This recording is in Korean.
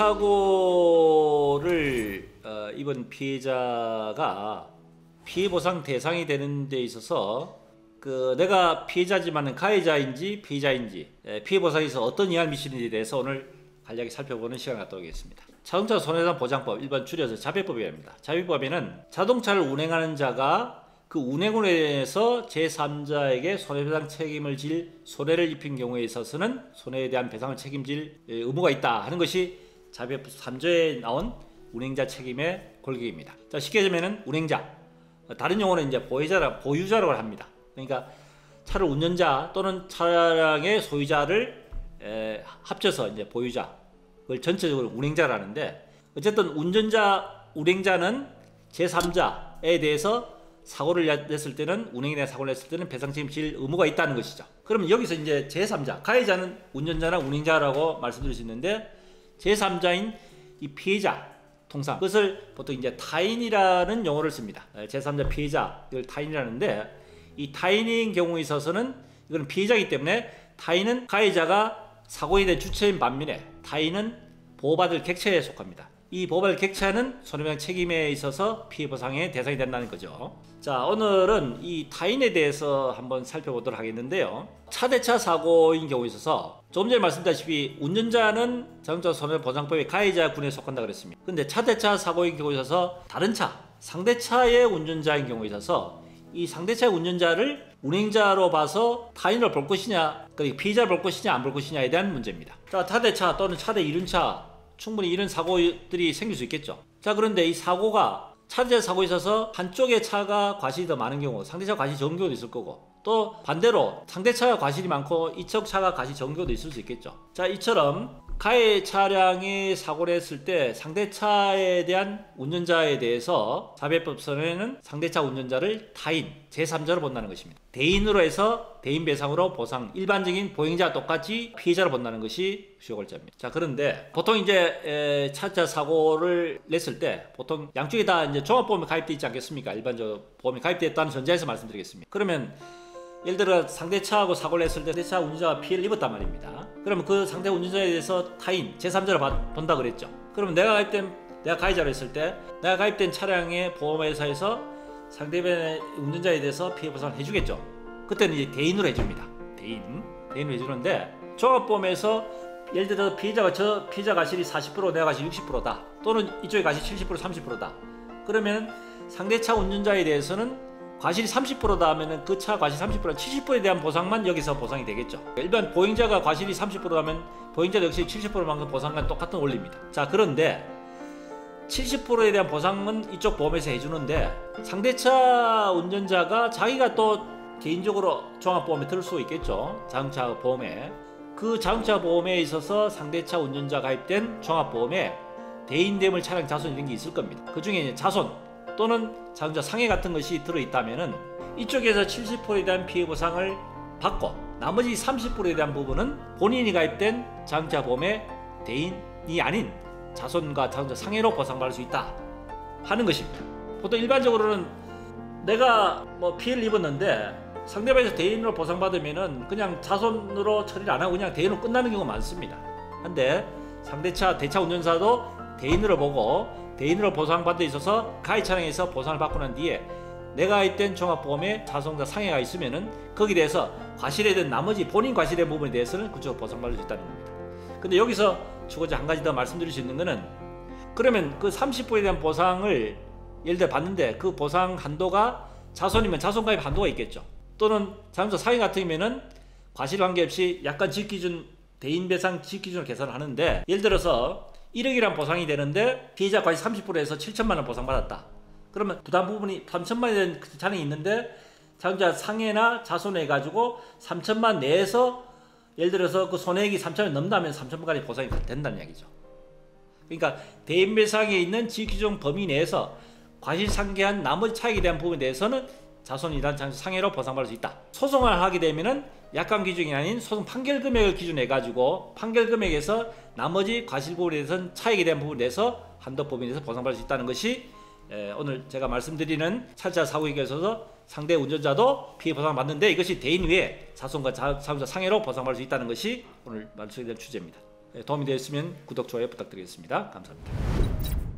사고를 입은 피해자가 피해보상 대상이 되는 데 있어서 내가 피해자지만 가해자인지 피해자인지 피해보상에서 어떤 영향을 미치는지에 대해서 오늘 간략히 살펴보는 시간을 갖도록 하겠습니다. 자동차 손해배상 보장법, 일반 줄여서 자배법이랍니다. 자배법에는 자동차를 운행하는 자가 그 운행으로 인해서 제3자에게 손해배상 책임을 질 손해를 입힌 경우에 있어서는 손해에 대한 배상을 책임질 의무가 있다 하는 것이 자배법 3조에 나온 운행자 책임의 골격입니다. 자, 쉽게 얘기하면 운행자, 다른 용어는 이제 보유자라고 합니다. 그러니까 차를 운전자 또는 차량의 소유자를 합쳐서 이제 보유자, 그걸 전체적으로 운행자라는데, 어쨌든 운행자는 제3자에 대해서 사고를 냈을 때는, 운행에 대한 사고를 냈을 때는 배상 책임질 의무가 있다는 것이죠. 그러면 여기서 이제 제3자, 가해자는 운전자나 운행자라고 말씀드릴 수 있는데, 제3자인 이 피해자, 통상 그것을 보통 이제 타인이라는 용어를 씁니다. 제3자 피해자, 이걸 타인이라는데, 이 타인인 경우에 있어서는 이건 피해자이기 때문에 타인은 가해자가 사고에 대한 주체인 반면에 타인은 보호받을 객체에 속합니다. 이 보호받을 객체는 손해배상 책임에 있어서 피해보상의 대상이 된다는 거죠. 자, 오늘은 이 타인에 대해서 한번 살펴보도록 하겠는데요. 차대차 사고인 경우에 있어서 조금 전에 말씀드렸다시피 운전자는 자동차 손해보상법의 가해자군에 속한다 그랬습니다. 근데 차대차 사고인 경우에 있어서 다른 차, 상대차의 운전자인 경우에 있어서 이 상대차의 운전자를 운행자로 봐서 타인을 볼 것이냐, 그리고 피해자를 볼 것이냐 안 볼 것이냐에 대한 문제입니다. 자, 차대차 또는 차대 이륜차, 충분히 이런 사고들이 생길 수 있겠죠. 자, 그런데 이 사고가 차대차 사고에 있어서 한쪽의 차가 과실이 더 많은 경우, 상대차가 과실이 적은 경우도 있을 거고, 또 반대로 상대차가 과실이 많고 이쪽 차가 과실이 적은 경우도 있을 수 있겠죠. 자, 이처럼 가해 차량이 사고를 했을 때 상대차에 대한 운전자에 대해서 자배법선에는 상대차 운전자를 타인, 제3자로 본다는 것입니다. 대인으로 해서 대인배상으로 보상, 일반적인 보행자와 똑같이 피해자로 본다는 것이 주요 골자입니다. 자, 그런데 보통 이제 차차 사고를 냈을 때 보통 양쪽에 다 이제 종합보험이 가입되어 있지 않겠습니까? 일반적으로 보험이 가입되었다는 전제에서 말씀드리겠습니다. 그러면 예를 들어 상대차하고 사고를 했을 때 상대차 운전자가 피해를 입었단 말입니다. 그러면 그 상대 운전자에 대해서 타인, 제3자로 본다 그랬죠. 그러면 내가 가해자로 했을 때 내가 가입된 차량의 보험회사에서 상대방의 운전자에 대해서 피해 보상을 해주겠죠. 그때는 이제 대인으로 해줍니다. 대인으로 해주는데, 종합보험에서 예를 들어 피해자 과실이 40%, 내가 과실이 60%다. 또는 이쪽에 과실이 70%, 30%다. 그러면 상대차 운전자에 대해서는 과실이 30%다 하면은 그 차 과실 30%, 70%에 대한 보상만 여기서 보상이 되겠죠. 일반 보행자가 과실이 30%라면 보행자 역시 70%만큼 보상과 똑같은 원리입니다. 자, 그런데 70%에 대한 보상은 이쪽 보험에서 해주는데, 상대차 운전자가 자기가 또 개인적으로 종합보험에 들을 수 있겠죠. 자동차 보험에. 그 자동차 보험에 있어서 상대차 운전자 가입된 종합보험에 대인대물 차량 자손 이런 게 있을 겁니다. 그 중에 이제 자손 또는 자동차 상해 같은 것이 들어있다면은 이쪽에서 70%에 대한 피해 보상을 받고 나머지 30%에 대한 부분은 본인이 가입된 자동차 보험의 대인이 아닌 자손과 자동차 상해로 보상받을 수 있다 하는 것입니다. 보통 일반적으로는 내가 피해를 입었는데 상대방에서 대인으로 보상받으면은 그냥 자손으로 처리를 안 하고 그냥 대인으로 끝나는 경우가 많습니다. 한데 대차 운전사도 대인으로 보고 대인으로 보상받는 데 있어서 가해 차량에서 보상을 받고 난 뒤에 내가 가입된 종합보험에 자손과 상해가 있으면은 거기에 대해서 과실에 대한 나머지 본인 과실의 부분에 대해서는 그쪽으로 보상받을 수 있다는 겁니다. 근데 여기서 추가적으로 한 가지 더 말씀드릴 수 있는 거는, 그러면 그 30%에 대한 보상을 예를 들어 받는데 그 보상 한도가 자손이면 자손 가입 한도가 있겠죠. 또는 자동차 상해 같으면은 과실 관계없이 약간 지기준 대인배상 지기준을 계산을 하는데, 예를 들어서 1억이란 보상이 되는데 피해자 과실 30%에서 7천만 원 보상받았다. 그러면 부담 부분이 3천만 원에 대한 차량이 있는데 자동차 상해나 자손해 가지고 3천만 내에서 예를 들어서 그 손해액이 3천만 넘는다면 3천만까지 보상이 된다는 이야기죠. 그러니까 대인배상에 있는 지규정 범위 내에서 과실 상계한 나머지 차익에 대한 부분에 대해서는 자손이란 상해로 보상받을 수 있다. 소송을 하게 되면은 약관 기준이 아닌 소송 판결 금액을 기준해 가지고 판결 금액에서 나머지 과실 부분에 대해서는 차익에 대한 부분에 대해서 한도 범위에 대해서 보상받을 수 있다는 것이 오늘 제가 말씀드리는 차차 사고에 있어서 상대 운전자도 피해 보상을 받는데, 이것이 대인 외에 자손과 자동차 상해로 보상받을 수 있다는 것이 오늘 말씀드린 주제입니다. 도움이 되었으면 구독, 좋아요 부탁드리겠습니다. 감사합니다.